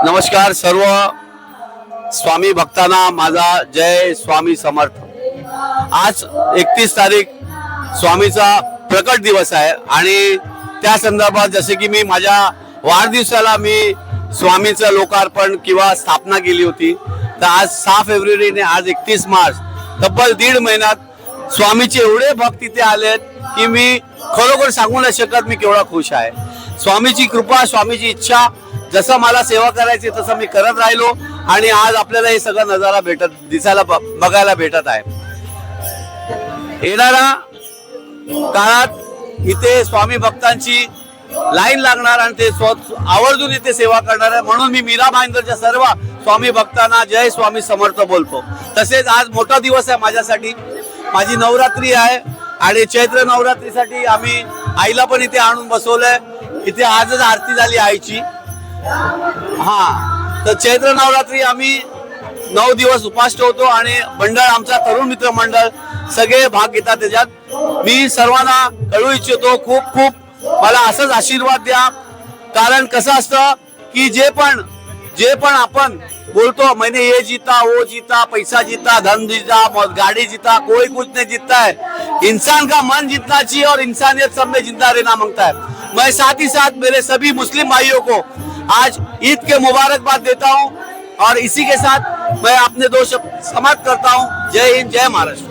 नमस्कार सर्व स्वामी भक्तांना माझा जय स्वामी समर्थ। आज 31 तारीख स्वामीचा प्रकट दिवस आहे आणि त्या संदर्भात जसे की मी माझ्या वाढदिवसाला मी स्वामीचं लोकार्पण किंवा स्थापना केली होती, तर आज 6 फेब्रुवारीने आज 31 मार्च तब्बल 1.5 महिन्यात स्वामीचे एवढे भक्त इथे आलेत की मी खरोखर सांगू नाही शकत मी केवढा खुश आहे। स्वामीची कृपा, स्वामीची इच्छा, जसं मला सेवा करायची तसं मी करत राहिलो आणि आज आपल्याला हे सगळं नजारा दिसायला बघायला भेटत आहे। येणाऱ्या काळात इथे स्वामी भक्तांची लाईन लागणार आणि ते आवर्जून इथे सेवा करणार आहे, म्हणून मी मीरा भाईंदरच्या सर्व स्वामी भक्तांना जय स्वामी समर्थ बोलतो। तसेच आज मोठा दिवस आहे माझ्यासाठी, माझी नवरात्री आहे आणि चैत्र नवरात्रीसाठी आम्ही आईला पण इथे आणून बसवलंय। इथे आजच आरती झाली आईची। तर चैत्र नवरात्री आम्ही 9 दिवस उपास ठेवतो आणि मंडळ आमचा तरुण मित्र मंडळ सगळे भाग घेतात त्याच्यात। मी सर्वांना कळू इच्छितो, खूप खूप मला असंच आशीर्वाद द्या, कारण कसं असतं की जे पण आपण बोलतो मैंने ये जीता वो जीता, पैसा जीता, धन जीता, गाड़ी जीता, कोई कुछ नहीं जीतता है, इंसान का मन जीतना चाहिए और इंसानियत सब में जिंदा रहना मांगता है। मैं साथ ही साथ मेरे सभी मुस्लिम भाइयों को आज ईद के मुबारकबाद देता हूँ और इसी के साथ मैं अपने 2 शब्द समाप्त करता हूँ। जय हिंद, जय महाराष्ट्र।